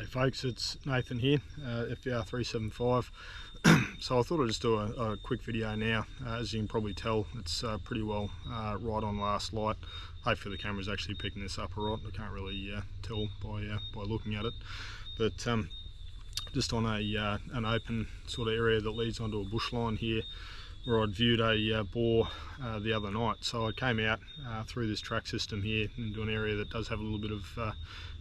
Folks, it's Nathan here, FVR 375. So I thought I'd just do a quick video now. As you can probably tell, it's pretty well right on last light. Hopefully the camera's actually picking this up alright. I can't really tell by looking at it. But just on an open sort of area that leads onto a bush line here, where I'd viewed a boar the other night. So I came out through this track system here into an area that does have a little bit of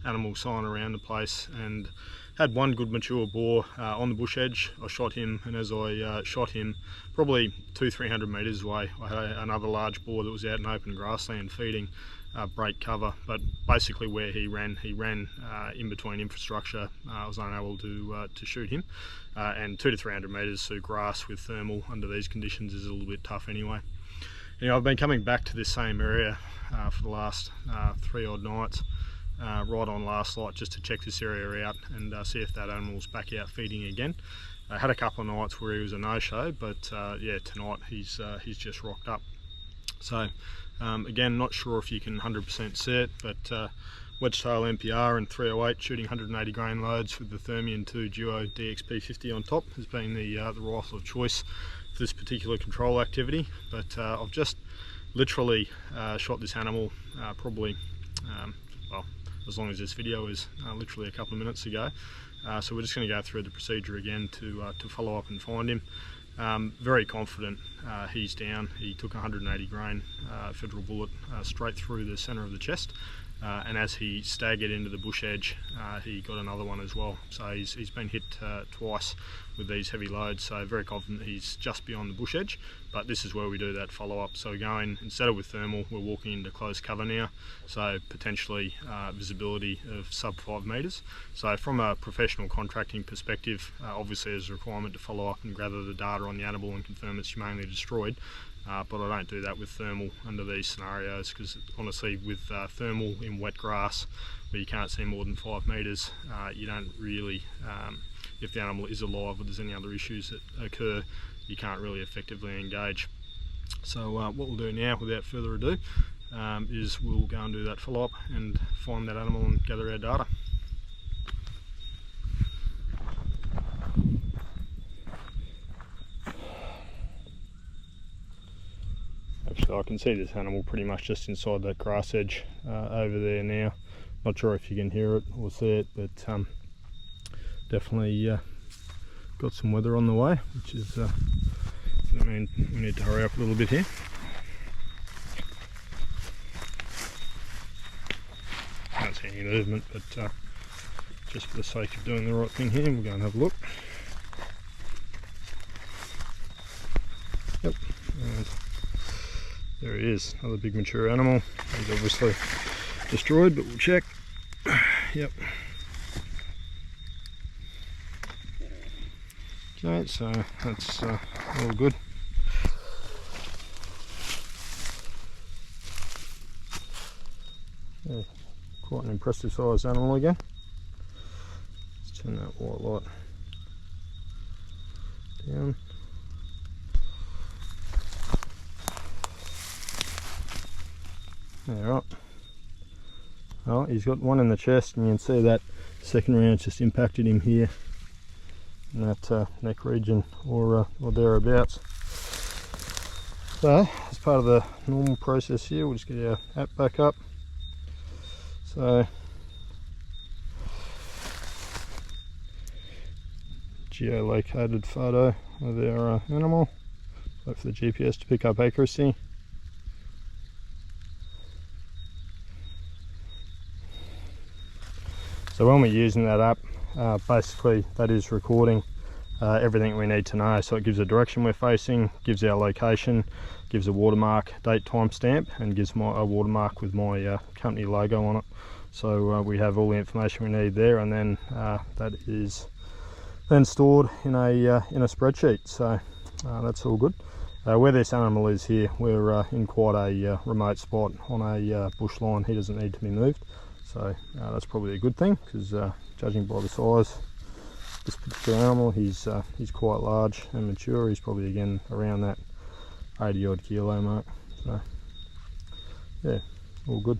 animal sign around the place, and had one good mature boar on the bush edge. I shot him, and as I shot him, probably 200-300 metres away, I had another large boar that was out in open grassland feeding, break cover, but basically where he ran in between infrastructure. I was unable to shoot him, and 200-300 metres through grass with thermal under these conditions is a little bit tough anyway. I've been coming back to this same area for the last 3 odd nights, right on last light, just to check this area out and see if that animal's back out feeding again. I had a couple of nights where he was a no-show, but yeah, tonight he's just rocked up. So again, not sure if you can 100% see it, but wedge-tail MPR and 308 shooting 180 grain loads with the Thermion 2 Duo DXP50 on top has been the rifle of choice for this particular control activity. But I've just literally shot this animal probably, well, as long as this video is, literally a couple of minutes ago. So we're just going to go through the procedure again to follow up and find him. Very confident he's down. He took a 180 grain federal bullet straight through the centre of the chest, and as he staggered into the bush edge, he got another one as well. So he's been hit twice with these heavy loads, so very confident he's just beyond the bush edge. But this is where we do that follow-up. So we're going, instead of with thermal, we're walking into close cover now, so potentially visibility of sub 5 metres. So from a professional contracting perspective, obviously there's a requirement to follow up and gather the data on the animal and confirm it's humanely destroyed. But I don't do that with thermal under these scenarios, because honestly with thermal in wet grass where you can't see more than 5 metres, you don't really, if the animal is alive or there's any other issues that occur, you can't really effectively engage. So what we'll do now, without further ado, is we'll go and do that follow-up and find that animal and gather our data. Actually, I can see this animal pretty much just inside that grass edge over there now. Not sure if you can hear it or see it, but definitely got some weather on the way, which is that means we need to hurry up a little bit here. Can't see any movement, but just for the sake of doing the right thing here, we'll go and have a look. Yep, and there he is, another big mature animal. He's obviously destroyed, but we'll check. Yep. Okay, so that's all good. Yeah, quite an impressive sized animal again. Let's turn that white light down. Alright. Well, he's got one in the chest, and you can see that second round just impacted him here in that neck region or thereabouts. So, as part of the normal process here, we'll just get our app back up. So, geolocated photo of our animal. Wait for the GPS to pick up accuracy. So when we're using that app, basically that is recording everything we need to know. So it gives a direction we're facing, gives our location, gives a watermark, date, time stamp, and gives a watermark with my company logo on it. So we have all the information we need there, and then that is then stored in a spreadsheet. So that's all good. Where this animal is here, we're in quite a remote spot on a bush line. He doesn't need to be moved. So that's probably a good thing, because judging by the size of this particular animal, he's quite large and mature. He's probably again around that 80 odd kilo mark. So yeah, all good.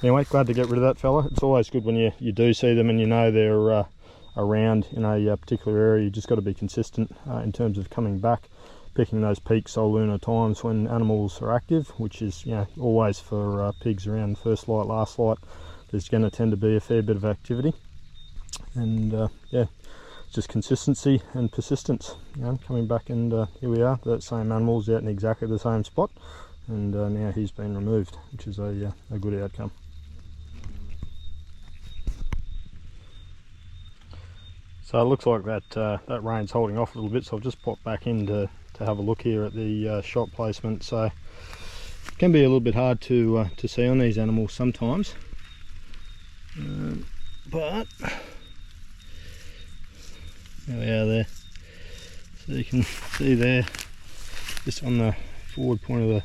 Anyway, glad to get rid of that fella. It's always good when you do see them and you know they're around in a particular area. You just got to be consistent in terms of coming back, picking those peak sol lunar times when animals are active, which is, you know, always for pigs around first light, last light. There's going to tend to be a fair bit of activity, and yeah, just consistency and persistence. You know, coming back, and here we are. That same animal's out in exactly the same spot, and now he's been removed, which is a good outcome. So it looks like that rain's holding off a little bit, so I've just popped back in to have a look here at the shot placement. So it can be a little bit hard to see on these animals sometimes, but there we are there. So you can see there, just on the forward point of the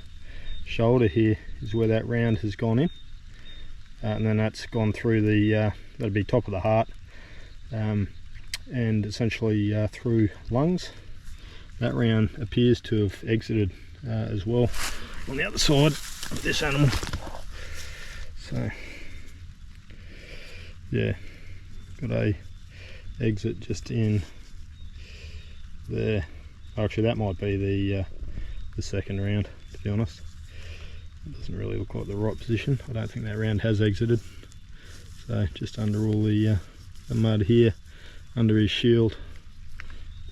shoulder here is where that round has gone in, and then that's gone through the that'd be top of the heart, and essentially through lungs. That round appears to have exited as well on the other side of this animal. So yeah, got a exit just in there. Actually, that might be the second round, to be honest. It doesn't really look like the right position. I don't think that round has exited. So just under all the mud here, under his shield,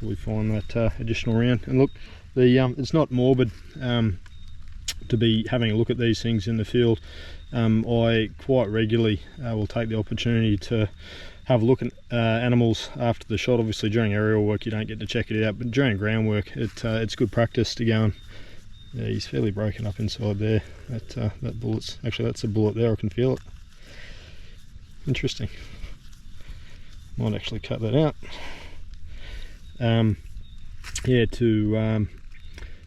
we find that additional round. And look, it's not morbid to be having a look at these things in the field. I quite regularly will take the opportunity to have a look at animals after the shot. Obviously during aerial work you don't get to check it out, but during ground work it's good practice to go and, yeah, he's fairly broken up inside there. That bullet's, actually that's a bullet there, I can feel it. Interesting. Might actually cut that out. Yeah, to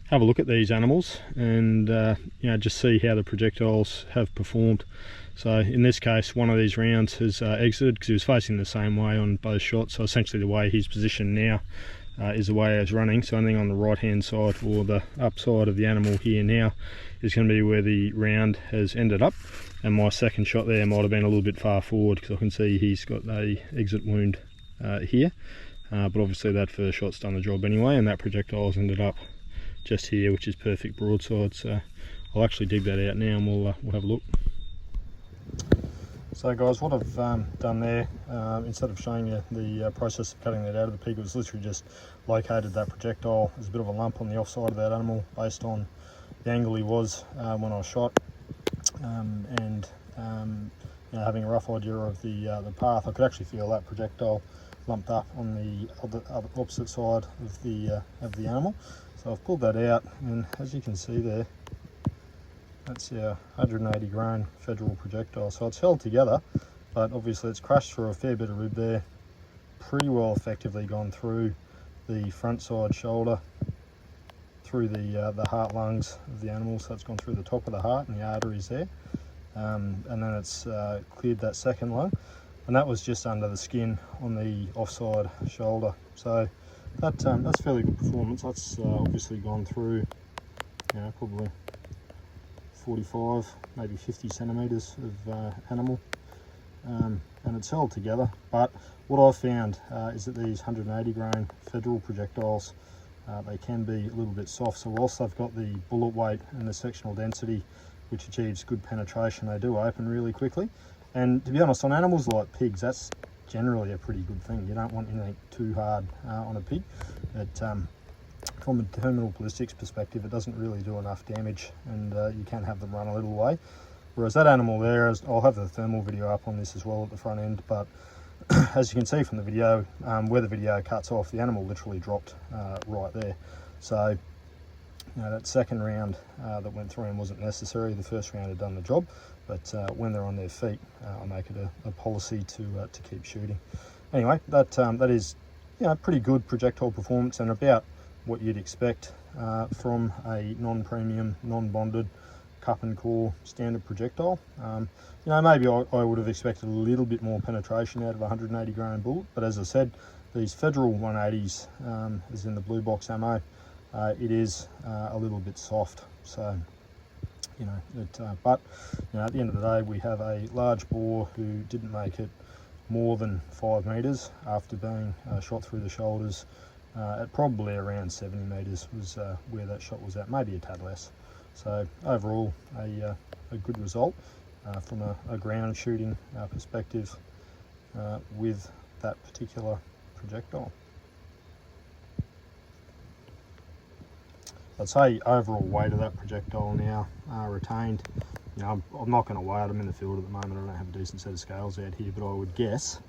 have a look at these animals and you know, just see how the projectiles have performed. So in this case, one of these rounds has exited because he was facing the same way on both shots. So essentially the way he's positioned now is the way I was running. So anything on the right hand side or the upside of the animal here now is going to be where the round has ended up. And my second shot there might have been a little bit far forward because I can see he's got a exit wound here. But obviously that first shot's done the job anyway, and that projectile's ended up just here, which is perfect broadside. So I'll actually dig that out now and we'll have a look. So guys, what I've done there, instead of showing you the process of cutting that out of the pig, it was literally just located that projectile. There's a bit of a lump on the offside of that animal based on the angle he was when I shot, and you know, having a rough idea of the path, I could actually feel that projectile lumped up on the other opposite side of the animal. So I've pulled that out, and as you can see there, that's our 180 grain federal projectile. So it's held together, but obviously it's crashed through a fair bit of rib there, pretty well effectively gone through the front side shoulder, through the heart lungs of the animal. So it's gone through the top of the heart and the arteries there, and then it's cleared that second lung, and that was just under the skin on the offside shoulder. So that's fairly good performance. That's obviously gone through, you know, probably 45, maybe 50 centimetres of animal, and it's held together. But what I've found is that these 180 grain federal projectiles, they can be a little bit soft. So whilst they've got the bullet weight and the sectional density, which achieves good penetration, they do open really quickly. And to be honest, on animals like pigs, that's generally a pretty good thing. You don't want anything too hard on a pig. From a terminal ballistics perspective, it doesn't really do enough damage, and you can have them run a little way. Whereas that animal there, I'll have the thermal video up on this as well at the front end, but as you can see from the video, where the video cuts off, the animal literally dropped right there. So you know, that second round that went through him wasn't necessary. The first round had done the job, but when they're on their feet, I make it a policy to keep shooting. Anyway, that is, you know, pretty good projectile performance and about what you'd expect from a non-premium, non-bonded cup and core standard projectile. You know, maybe I would have expected a little bit more penetration out of a 180 grain bullet, but as I said, these federal 180s, as in the blue box ammo, it is a little bit soft. So But at the end of the day, we have a large boar who didn't make it more than 5 metres after being shot through the shoulders at probably around 70 metres was where that shot was at, maybe a tad less. So overall, a good result from a ground shooting perspective with that particular projectile. I'd say overall weight of that projectile now retained. I'm not going to weigh them in the field at the moment. I don't have a decent set of scales out here, but I would guess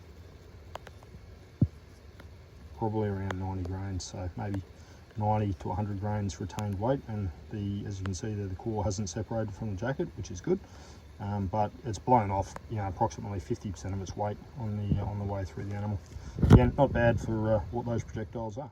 probably around 90 grains. So maybe 90 to 100 grains retained weight, and as you can see there, the core hasn't separated from the jacket, which is good. But it's blown off, approximately 50% of its weight on the way through the animal. Again, not bad for what those projectiles are.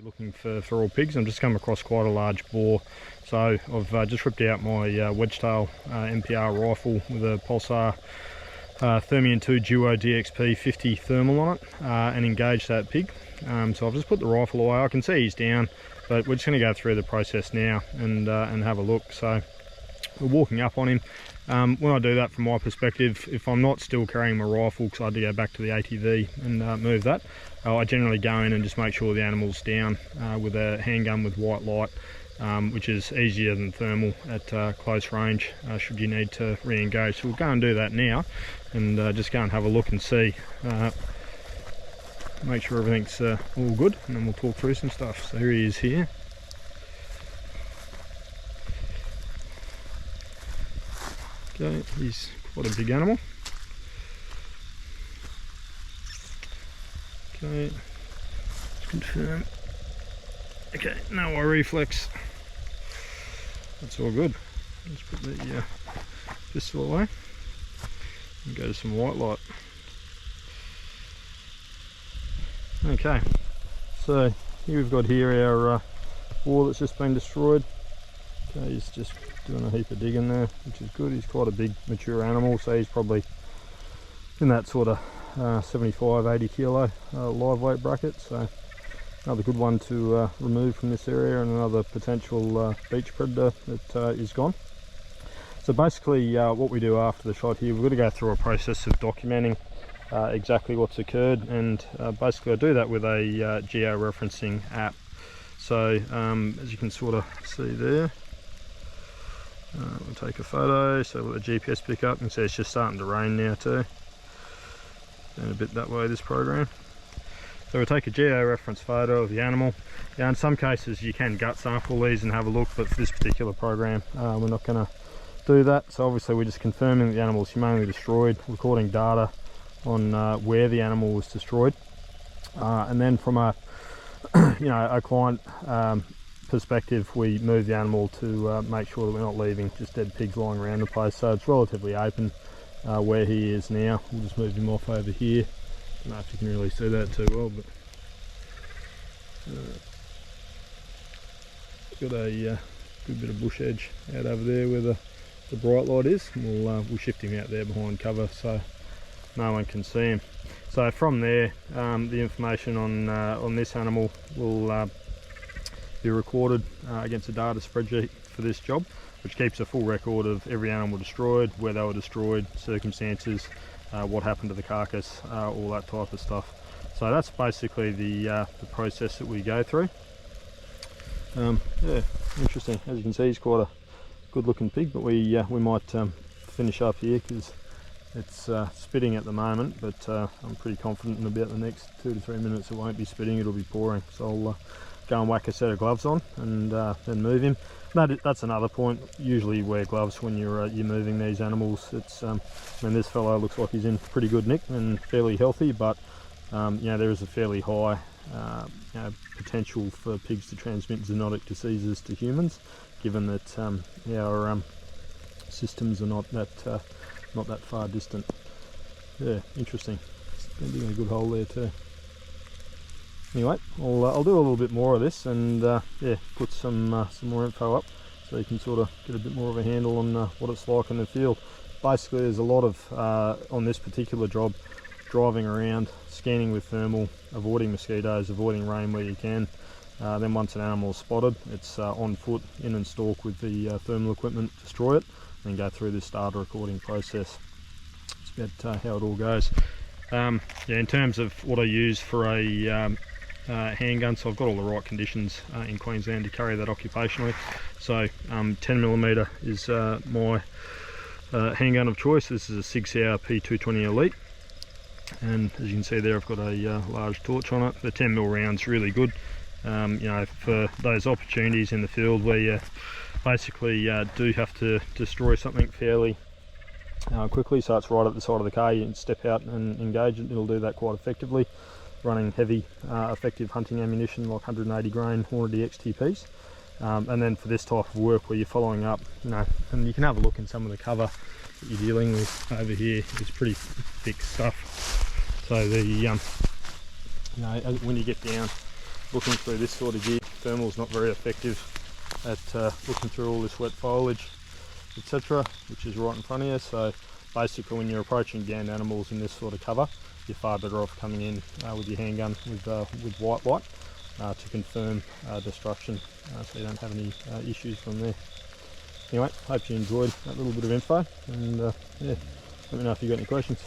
Looking for all pigs. I'm just come across quite a large boar, so I've just ripped out my wedge-tail MPR rifle with a Pulsar Thermion 2 Duo DXP 50 thermal on it and engaged that pig. So I've just put the rifle away. I can see he's down, but we're just going to go through the process now and have a look. So we're walking up on him. When I do that, from my perspective, if I'm not still carrying my rifle, because I had to go back to the ATV and move that, I generally go in and just make sure the animal's down with a handgun with white light, which is easier than thermal at close range should you need to re-engage. So we'll go and do that now and just go and have a look and see, make sure everything's all good, and then we'll talk through some stuff. So here he is here. Okay, he's quite a big animal. Okay, let's confirm. Okay, no eye reflex. That's all good. Let's put the pistol away and go to some white light. Okay, so here we've got here our boar that's just been destroyed. Okay, he's just doing a heap of digging there, which is good. He's quite a big mature animal, so he's probably in that sort of 75-80 kilo live weight bracket. So another good one to remove from this area, and another potential beach predator that is gone. So basically what we do after the shot here, we've got to go through a process of documenting exactly what's occurred, and basically I do that with a geo-referencing app. So as you can sort of see there, we'll take a photo, so with the GPS pickup, you can see it's just starting to rain now too. And a bit that way, this program. So we'll take a geo-reference photo of the animal. Now in some cases you can gut sample these and have a look, but for this particular program we're not going to do that. So obviously we're just confirming that the animal is humanely destroyed, recording data on where the animal was destroyed, and then from a a client perspective, we move the animal to make sure that we're not leaving just dead pigs lying around the place. So it's relatively open where he is now. We'll just move him off over here. I don't know if you can really see that too well, but got a good bit of bush edge out over there where the bright light is. We'll shift him out there behind cover so no one can see him. So from there, the information on this animal will be recorded against a data spreadsheet for this job, which keeps a full record of every animal destroyed, where they were destroyed, circumstances, what happened to the carcass, all that type of stuff. So that's basically the process that we go through. Yeah, interesting. As you can see, he's quite a good looking pig, but we might finish up here because it's spitting at the moment, but I'm pretty confident in about the next 2 to 3 minutes it won't be spitting, it'll be pouring. So I'll go and whack a set of gloves on and then move him. That's another point. Usually wear gloves when you're moving these animals. It's I mean, this fellow looks like he's in pretty good nick and fairly healthy, but there is a fairly high potential for pigs to transmit zoonotic diseases to humans, given that systems are not that far distant. Yeah, interesting. Spending a good hole there too. Anyway, I'll do a little bit more of this, and yeah, put some more info up so you can sort of get a bit more of a handle on what it's like in the field. Basically, there's a lot of on this particular job, driving around, scanning with thermal, avoiding mosquitoes, avoiding rain where you can. Then once an animal is spotted, it's on foot, in and stalk with the thermal equipment, destroy it, and go through this data recording process. It's about how it all goes. Yeah, in terms of what I use for a handgun, so I've got all the right conditions in Queensland to carry that occupationally. So 10mm is my handgun of choice. This is a 6 Hour P220 Elite, and as you can see there, I've got a large torch on it. The 10mm round's really good, you know, for those opportunities in the field where you basically do have to destroy something fairly quickly. So it's right at the side of the car, you can step out and engage it. It'll do that quite effectively, running heavy effective hunting ammunition like 180 grain Hornady XTPs. And then for this type of work where you're following up, you know, and you can have a look in some of the cover that you're dealing with over here, it's pretty thick stuff. So the you know, when you get down looking through this sort of gear, thermal's not very effective at looking through all this wet foliage, etc., which is right in front of you. So basically, when you're approaching downed animals in this sort of cover, you're far better off coming in with your handgun with white light to confirm destruction, so you don't have any issues from there. Anyway, hope you enjoyed that little bit of info, and yeah, let me know if you've got any questions.